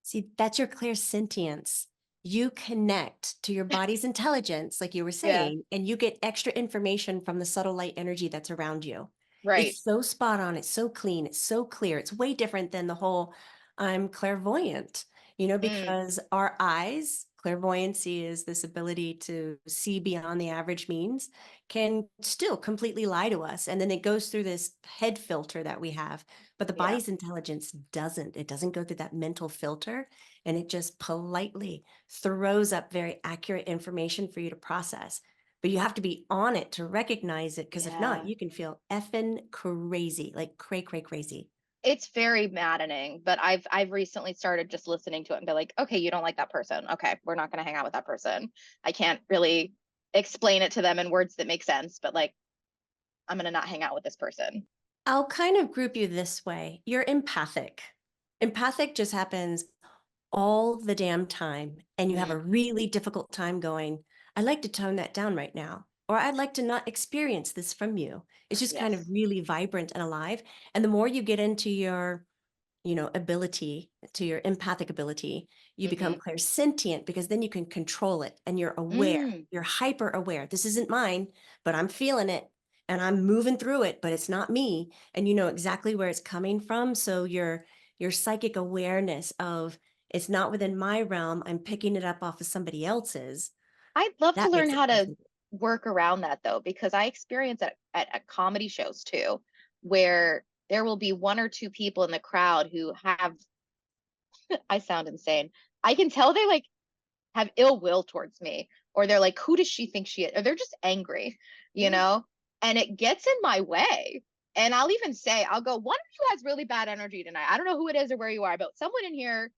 See, that's your clairsentience. You connect to your body's intelligence, like you were Yeah. saying, and you get extra information from the subtle light energy that's around you. Right. It's so spot on. It's so clean. It's so clear. It's way different than the whole I'm clairvoyant, Mm, because our eyes, clairvoyancy is this ability to see beyond the average means, can still completely lie to us. And then it goes through this head filter that we have. But the yeah. body's intelligence doesn't. It doesn't go through that mental filter, and it just politely throws up very accurate information for you to process. But you have to be on it to recognize it, because if not, Yeah. you can feel effing crazy, like crazy. It's very maddening, but I've recently started just listening to it and be like, okay, you don't like that person. Okay, we're not going to hang out with that person. I can't really explain it to them in words that make sense, but like I'm going to not hang out with this person. I'll kind of group you this way. You're empathic. Empathic just happens all the damn time, and you have Mm, a really difficult time going, I'd like to tone that down right now, or I'd like to not experience this from you. It's just kind of yes. really vibrant and alive. And the more you get into your ability, to your empathic ability, you become Mhm. clairsentient, because then you can control it and you're aware, Mm. you're hyper aware. This isn't mine, but I'm feeling it and I'm moving through it, but it's not me. And you know exactly where it's coming from. So your psychic awareness of it's not within my realm, I'm picking it up off of somebody else's, I'd love to that learn makes it how to clairsentient. work around that though, because I experience at comedy shows too, where there will be one or two people in the crowd who have, I sound insane. I can tell they like have ill will towards me, or they're like, who does she think she is? Or they're just angry, you Yeah. know? And it gets in my way. And I'll even say, I'll go, one of you has really bad energy tonight. I don't know who it is or where you are, but someone in here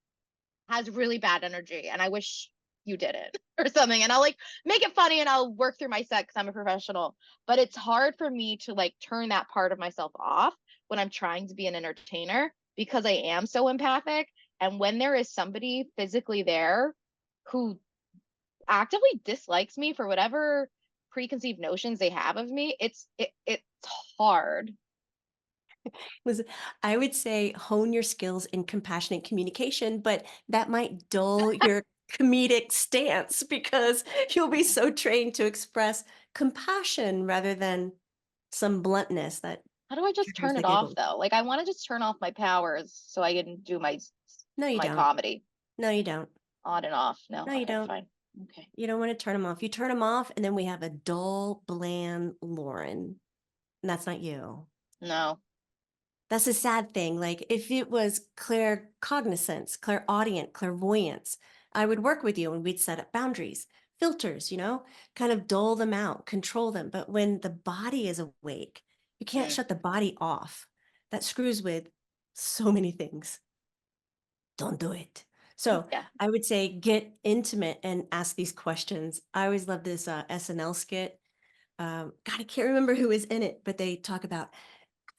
has really bad energy and I wish you didn't or something. And I'll like make it funny and I'll work through my set because I'm a professional. But it's hard for me to like turn that part of myself off when I'm trying to be an entertainer because I am so empathic. And when there is somebody physically there who actively dislikes me for whatever preconceived notions they have of me, it's hard. Listen, I would say hone your skills in compassionate communication, but that might dull your comedic stance, because you'll be Yeah. so trained to express compassion rather than some bluntness that How do I just triggers turn the it off giggles. though? Like I want to just turn off my powers so I can do No, you my don't. comedy No, you don't. on and off. No, No, you okay, don't. fine. Okay. You don't want to turn them off. You turn them off, and then we have a dull, bland Lauren. And that's not you. No. That's a sad thing. Like if it was claircognizance, clairaudient, clairvoyance, I would work with you and we'd set up boundaries, filters, kind of dole them out, control them. But when the body is awake, you can't Mm, shut the body off. That screws with so many things. Don't do it. So yeah. I would say get intimate and ask these questions. I always love this SNL skit. God, I can't remember who is in it, but they talk about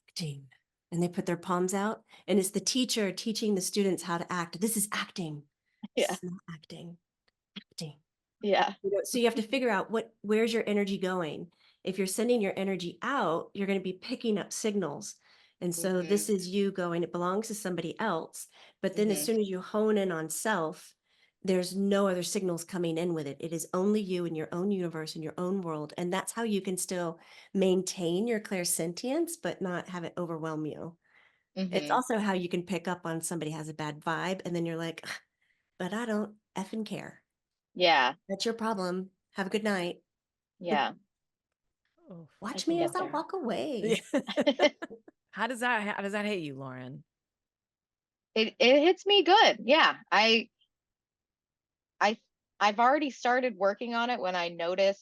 acting, and they put their palms out, and it's the teacher teaching the students how to act. This is acting. This Yeah. is not acting. Acting. Yeah. So you have to figure out where's your energy going. If you're sending your energy out, you're going to be picking up signals. And so Mm-hmm. this is you going, it belongs to somebody else. But then as Mm-hmm. soon as you hone in on self, there's no other signals coming in with it. It is only you in your own universe, in your own world. And that's how you can still maintain your clairsentience, but not have it overwhelm you. It's Mm-hmm. also how you can pick up on somebody has a bad vibe, and then you're like, but I don't effing care. Yeah. That's your problem. Have a good night. Yeah. Watch me as I walk away. How does that hit you, Lauren? It hits me good. Yeah. I've already started working on it when I notice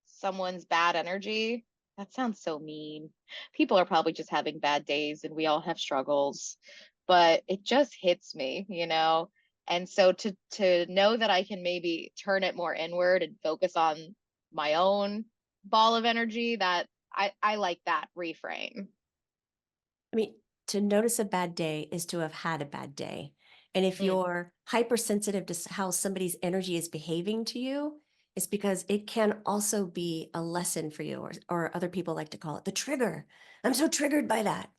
someone's bad energy. That sounds so mean. People are probably just having bad days and we all have struggles, but it just hits me, you know? And so to know that I can maybe turn it more inward and focus on my own ball of energy, that I like that reframe. I mean, to notice a bad day is to have had a bad day. And if you're hypersensitive to how somebody's energy is behaving to you, it's because it can also be a lesson for you, or other people like to call it the trigger. I'm so triggered by that.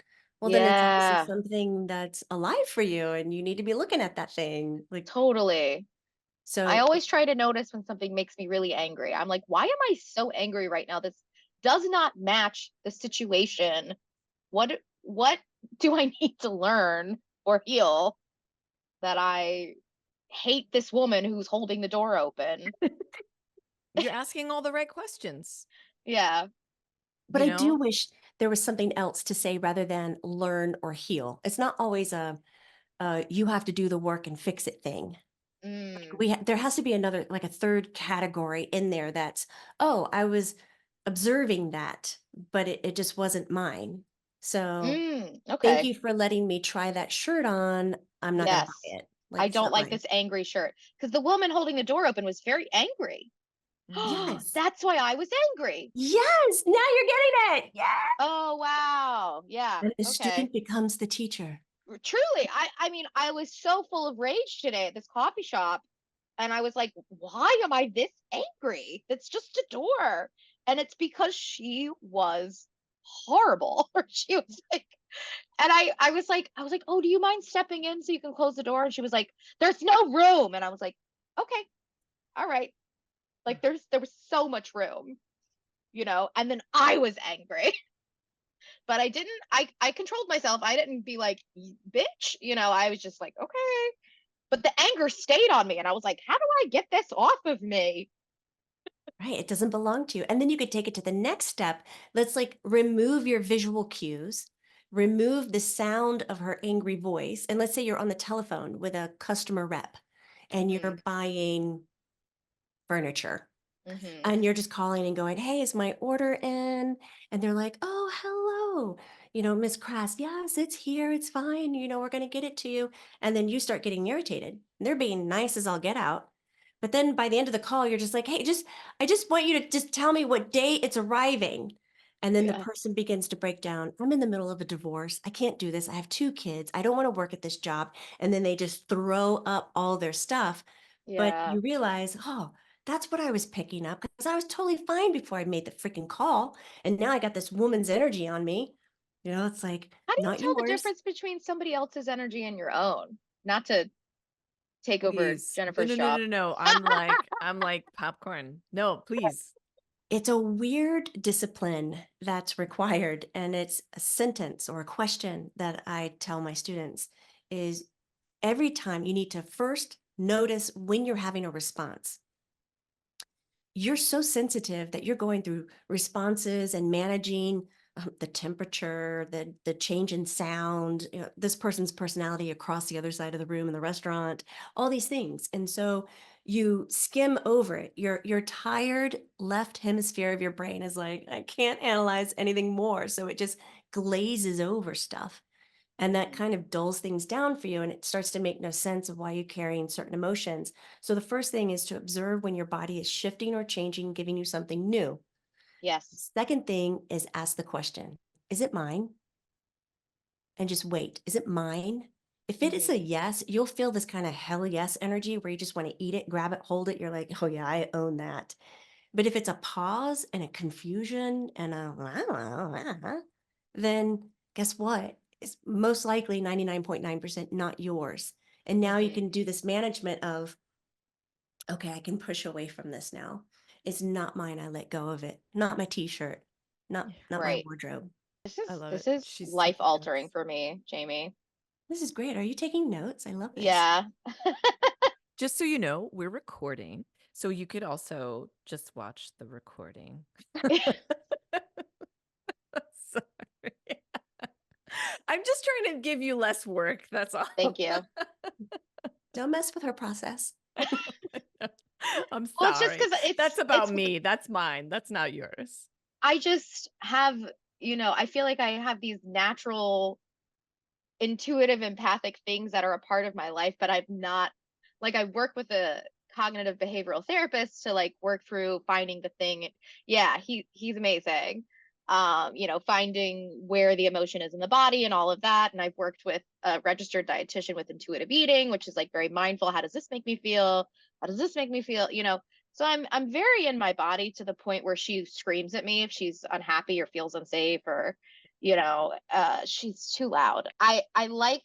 Well, then it's obviously Yeah, something that's alive for you and you need to be looking at that thing. Like, totally. I so always try to notice when something makes me really angry. I'm like, why am I so angry right now? This does not match the situation. What do I need to learn or heal that I hate this woman who's holding the door open? You're asking all the right questions. Yeah. but I do wish there was something else to say rather than learn or heal. It's not always a you have to do the work and fix it thing. There has to be another, like a third category in there that's, oh, I was observing that, but it just wasn't mine. So thank Okay. you for letting me try that shirt on. I'm not gonna buy Yes. it. Like, I it's don't not like mine. this angry shirt because the woman holding the door open was very angry. Yes. That's why I was angry. Yes. Now you're getting it. Yeah. Oh, wow. Yeah. And the Okay. student becomes the teacher. Truly, I mean, I was so full of rage today at this coffee shop, and I was like, why am I this angry? It's just a door. And it's because she was horrible. She was like, and I was like, oh, do you mind stepping in so you can close the door? And she was like, there's no room. And I was like, okay, all right. Like there was so much room, you know, and then I was angry. But I didn't, I controlled myself. I didn't be like, bitch, you know, I was just like, okay. But the anger stayed on me. And I was like, how do I get this off of me? Right. It doesn't belong to you. And then you could take it to the next step. Let's like remove your visual cues, remove the sound of her angry voice. And let's say you're on the telephone with a customer rep and Mm-hmm. you're buying furniture. Mm-hmm. And you're just calling and going, hey, is my order in? And they're like, oh, hello, Miss Krass. Yes, it's here. It's fine. We're going to get it to you. And then you start getting irritated. And they're being nice as all get out. But then by the end of the call, you're just like, hey, I just want you to just tell me what day it's arriving. And then the Yeah. person begins to break down. I'm in the middle of a divorce. I can't do this. I have 2 kids. I don't want to work at this job. And then they just throw up all their stuff. But Yeah. you realize, oh, that's what I was picking up because I was totally fine before I made the freaking call. And now I got this woman's energy on me. It's like, How do you not tell the yours. difference between somebody else's energy and your own? Not to take over Please. No, Jennifer's no, no, shop. no, no. I'm like popcorn. No, please. It's a weird discipline that's required. And it's a sentence or a question that I tell my students is every time you need to first notice when you're having a response. You're so sensitive that you're going through responses and managing the temperature, the change in sound, this person's personality across the other side of the room in the restaurant, all these things. And so you skim over it. Your tired left hemisphere of your brain is like, I can't analyze anything more. So it just glazes over stuff. And that kind of dulls things down for you, and it starts to make no sense of why you're carrying certain emotions. So the first thing is to observe when your body is shifting or changing, giving you something new. Yes. Second thing is ask the question, is it mine? And just wait, is it mine? If it is a Mm-hmm. yes, you'll feel this kind of hell yes energy where you just want to eat it, grab it, hold it. You're like, oh yeah, I own that. But if it's a pause and a confusion and then guess what? It's most likely 99.9% not yours. And now you Mm-hmm. can do this management of, okay, I can push away from this now. It's not mine. I let go of it. Not my t-shirt. Not my Right. wardrobe. I love This it. is She's life taking altering notes. for me, Jamie. This is great. Are you taking notes? I love this. Yeah. Just so you know, we're recording. So you could also just watch the recording. Sorry. I'm just trying to give you less work. That's all. Thank you. Don't mess with her process. I'm Well, it's just sorry. because That's about me. That's mine. That's not yours. I just have, I feel like I have these natural intuitive empathic things that are a part of my life, but I've not, like, I work with a cognitive behavioral therapist to like work through finding the thing. Yeah, he's amazing. Finding where the emotion is in the body and all of that. And I've worked with a registered dietitian with intuitive eating, which is like very mindful. How does this make me feel? How does this make me feel? So I'm very in my body to the point where she screams at me if she's unhappy or feels unsafe, or she's too loud. I like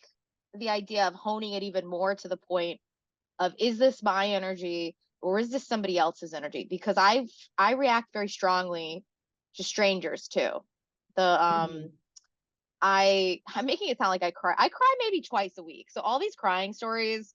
the idea of honing it even more to the point of, is this my energy or is this somebody else's energy? Because I react very strongly to strangers too. The I'm making it sound like I cry maybe twice a week, so all these crying stories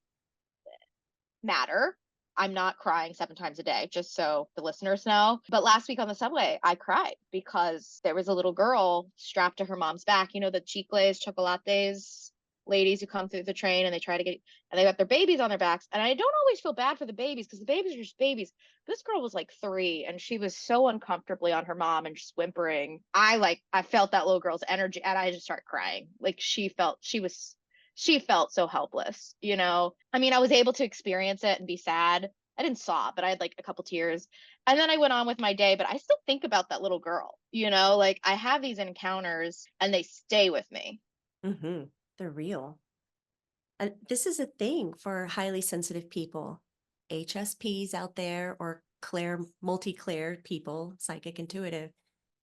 matter. I'm not crying 7 times a day, just so the listeners know. But last week on the subway, I cried because there was a little girl strapped to her mom's back. The cheek glazed chocolates ladies who come through the train, and they got their babies on their backs. And I don't always feel bad for the babies because the babies are just babies. This girl was like 3 and she was so uncomfortably on her mom and just whimpering. I felt that little girl's energy and I just started crying. Like she felt so helpless. I mean, I was able to experience it and be sad. I didn't sob, but I had like a couple tears. And then I went on with my day, but I still think about that little girl. Like I have these encounters and they stay with me. Mm-hmm. They're real. And this is a thing for highly sensitive people, HSPs out there, or multi-clair people, psychic intuitive,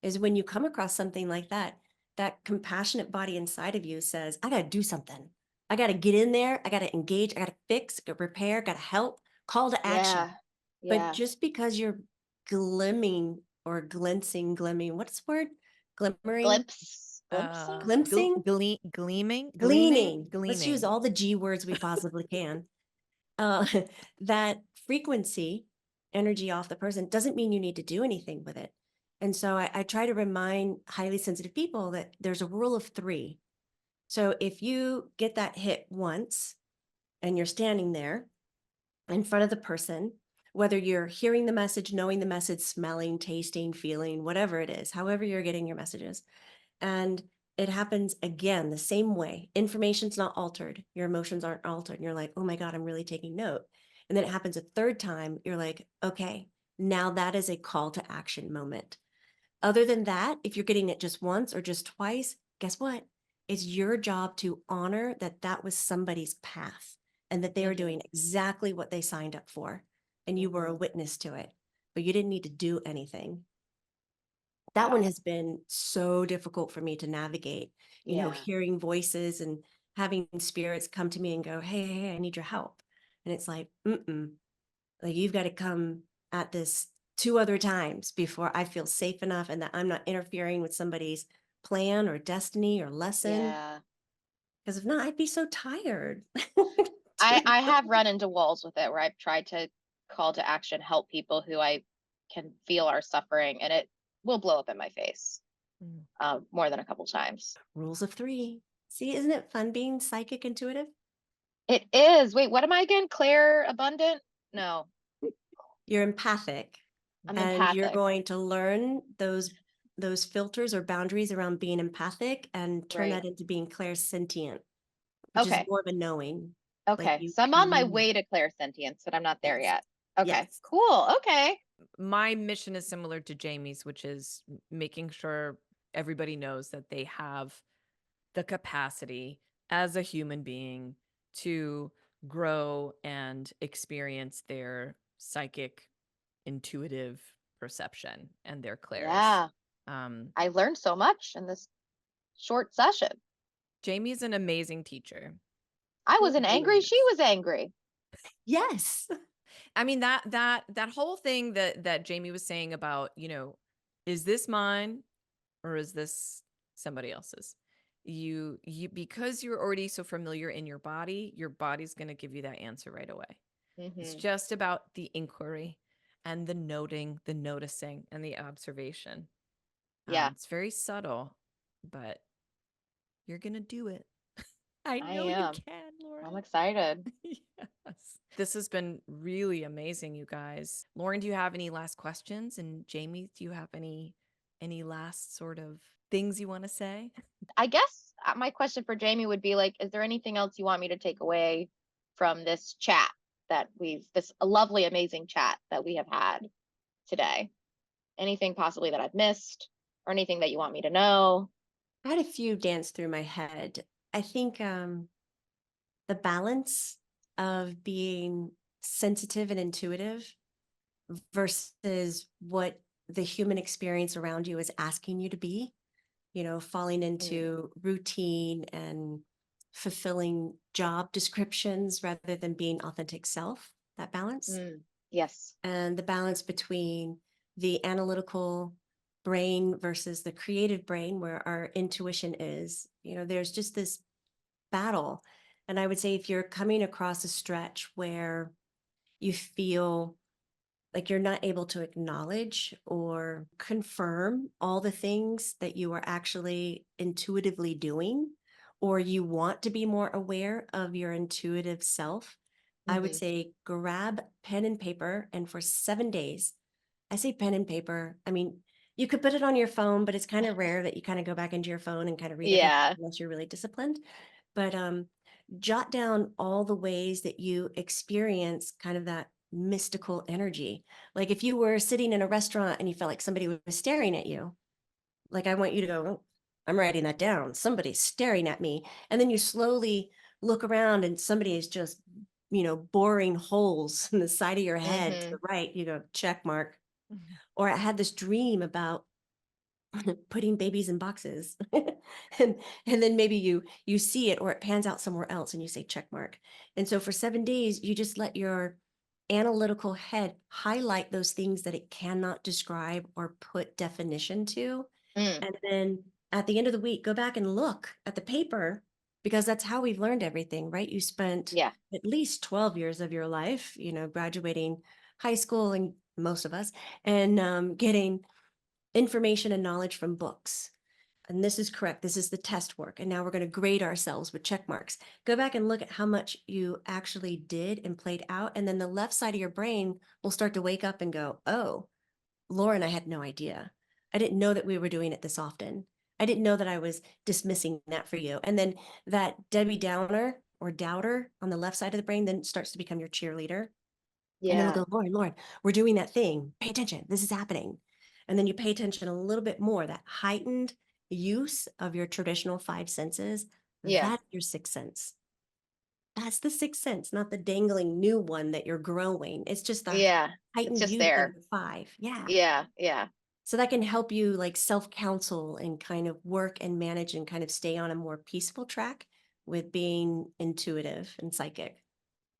is when you come across something like that, that compassionate body inside of you says, I got to do something. I got to get in there. I got to engage. I got to fix, got to repair, got to help, call to action. But just because you're glimming or glimming, what's the word? Glimmering? Glimpsing? Gleaming. Let's use all the G words we possibly can. That frequency, energy off the person, doesn't mean you need to do anything with it. And so I try to remind highly sensitive people that there's a rule of 3. So if you get that hit once and you're standing there in front of the person, whether you're hearing the message, knowing the message, smelling, tasting, feeling, whatever it is, however you're getting your messages, and it happens again the same way. Information's not altered. Your emotions aren't altered. And you're like, oh my God, I'm really taking note. And then it happens a third time. You're like, okay, now that is a call to action moment. Other than that, if you're getting it just once or just twice, guess what? It's your job to honor that that was somebody's path and that they were doing exactly what they signed up for. And you were a witness to it, but you didn't need to do anything. That one has been so difficult for me to navigate, hearing voices and having spirits come to me and go, hey, I need your help. And it's like, like you've got to come at this 2 other times before I feel safe enough and that I'm not interfering with somebody's plan or destiny or lesson. Yeah. Because if not, I'd be so tired. I have run into walls with it where I've tried to call to action, help people who I can feel are suffering, and it will blow up in my face more than a couple times. Rules of 3. See, isn't it fun being psychic intuitive? It is. Wait, what am I again? Claire abundant? No. You're empathic. I'm and empathic. You're going to learn those filters or boundaries around being empathic and turn that into being clairsentient, which is more of a knowing. Okay. So I'm on my way to clairsentience, but I'm not there yet. Okay. Cool. Okay. My mission is similar to Jamie's, which is making sure everybody knows that they have the capacity as a human being to grow and experience their psychic intuitive perception and their clairs. Yeah. I learned so much in this short session. Jamie's an amazing teacher. I wasn't angry. She was angry. Yes. I mean, that whole thing that Jamie was saying about, is this mine or is this somebody else's? Because you're already so familiar in your body's going to give you that answer right away. It's just about the inquiry and the noting, the noticing, and the observation. Yeah. It's very subtle, but you're going to do it. I know am. you can, Lauren. I'm excited. Yes. This has been really amazing, you guys. Lauren, do you have any last questions? And Jamie, do you have any last sort of things you want to say? I guess my question for Jamie would be like, is there anything else you want me to take away from this chat this lovely, amazing chat that we have had today? Anything possibly that I've missed or anything that you want me to know? I had a few dance through my head. I think the balance of being sensitive and intuitive versus what the human experience around you is asking you to be, falling into routine and fulfilling job descriptions rather than being authentic self, that balance. Yes. And the balance between the analytical brain versus the creative brain, where our intuition is, there's just this battle. And I would say if you're coming across a stretch where you feel like you're not able to acknowledge or confirm all the things that you are actually intuitively doing, or you want to be more aware of your intuitive self, I would say grab pen and paper. And for 7 days, I say pen and paper. I mean, you could put it on your phone, but it's kind of rare that you kind of go back into your phone and kind of read everything unless you're really disciplined. But jot down all the ways that you experience kind of that mystical energy. Like if you were sitting in a restaurant and you felt like somebody was staring at you, like I want you to go, oh, I'm writing that down. Somebody's staring at me. And then you slowly look around and somebody is just, boring holes in the side of your head to the right. You go, check mark. Or I had this dream about putting babies in boxes and then maybe you see it or it pans out somewhere else and you say check mark. And so for 7 days you just let your analytical head highlight those things that it cannot describe or put definition to. And then at the end of the week go back and look at the paper, because that's how we've learned everything, right? You spent at least 12 years of your life, graduating high school, and most of us, and getting information and knowledge from books. And this is correct. This is the test work. And now we're going to grade ourselves with check marks. Go back and look at how much you actually did and played out. And then the left side of your brain will start to wake up and go, oh, Lauren, I had no idea. I didn't know that we were doing it this often. I didn't know that I was dismissing that for you. And then that Debbie Downer or doubter on the left side of the brain then starts to become your cheerleader. And it'll go, Lauren, we're doing that thing. Pay attention. This is happening. And then you pay attention a little bit more, that heightened use of your traditional five senses. That's your sixth sense. That's the sixth sense, not the dangling new one that you're growing. It's just the heightened use of the five. Yeah. So that can help you like self-counsel and kind of work and manage and kind of stay on a more peaceful track with being intuitive and psychic.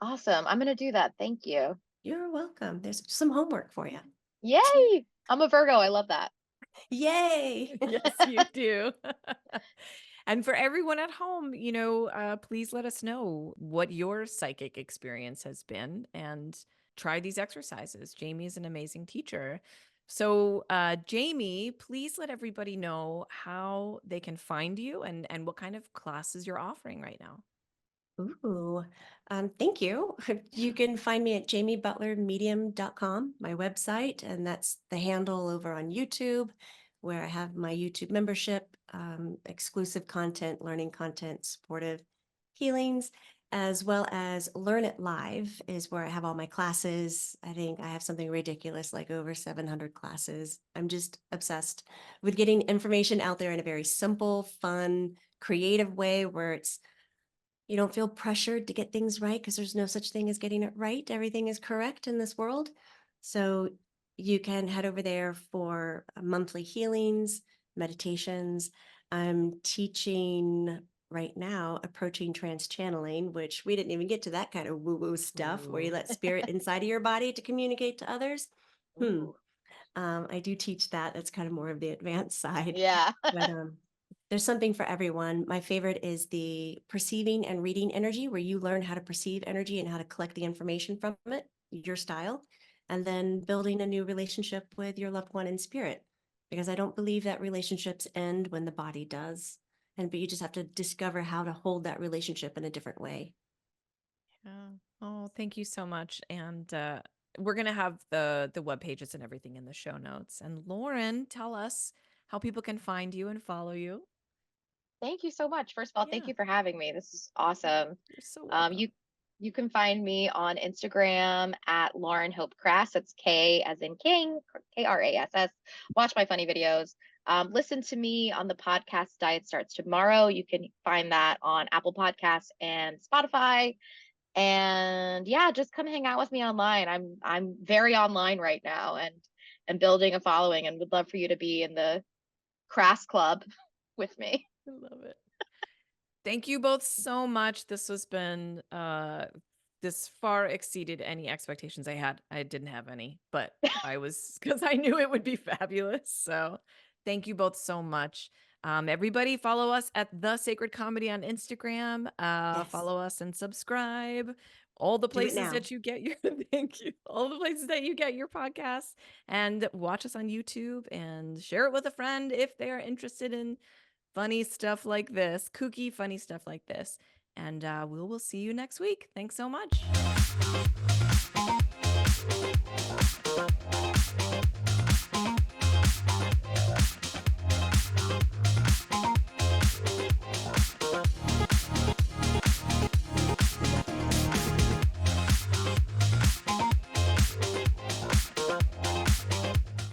Awesome. I'm going to do that. Thank you. You're welcome. There's some homework for you. Yay. I'm a Virgo. I love that. Yay. Yes, you do. And for everyone at home, please let us know what your psychic experience has been and try these exercises. Jamie is an amazing teacher. So, Jamie, please let everybody know how they can find you and what kind of classes you're offering right now. Ooh, thank you. You can find me at jamiebutlermedium.com, my website, and that's the handle over on YouTube, where I have my YouTube membership, exclusive content, learning content, supportive healings, as well as Learn It Live is where I have all my classes. I think I have something ridiculous, like over 700 classes. I'm just obsessed with getting information out there in a very simple, fun, creative way where you don't feel pressured to get things right, because there's no such thing as getting it right. Everything is correct in this world. So you can head over there for monthly healings, meditations. I'm teaching right now approaching trance channeling, which we didn't even get to that kind of woo-woo stuff where you let spirit inside of your body to communicate to others. I do teach that. That's kind of more of the advanced side. Yeah. But There's something for everyone. My favorite is the perceiving and reading energy, where you learn how to perceive energy and how to collect the information from it, your style, and then building a new relationship with your loved one in spirit. Because I don't believe that relationships end when the body does. But you just have to discover how to hold that relationship in a different way. Yeah. Oh, thank you so much. And we're going to have the web pages and everything in the show notes. And Lauren, tell us how people can find you and follow you. Thank you so much. First of all, thank you for having me. This is awesome. You're so welcome. You can find me on Instagram at Lauren Hope Krass. That's K as in King, Krass. Watch my funny videos. Listen to me on the podcast Diet Starts Tomorrow. You can find that on Apple Podcasts and Spotify. And yeah, just come hang out with me online. I'm very online right now and building a following, and would love for you to be in the Krass Club with me. I love it. Thank you both so much. This has been this far exceeded any expectations I had. I didn't have any, but because I knew it would be fabulous. So thank you both so much. Everybody follow us at The Sacred Comedy on Instagram. Yes. Follow us and subscribe. All the places that you get your thank you. All the places that you get your podcasts, and watch us on YouTube and share it with a friend if they are interested in funny stuff like this, kooky, funny stuff like this. And we will see you next week. Thanks so much.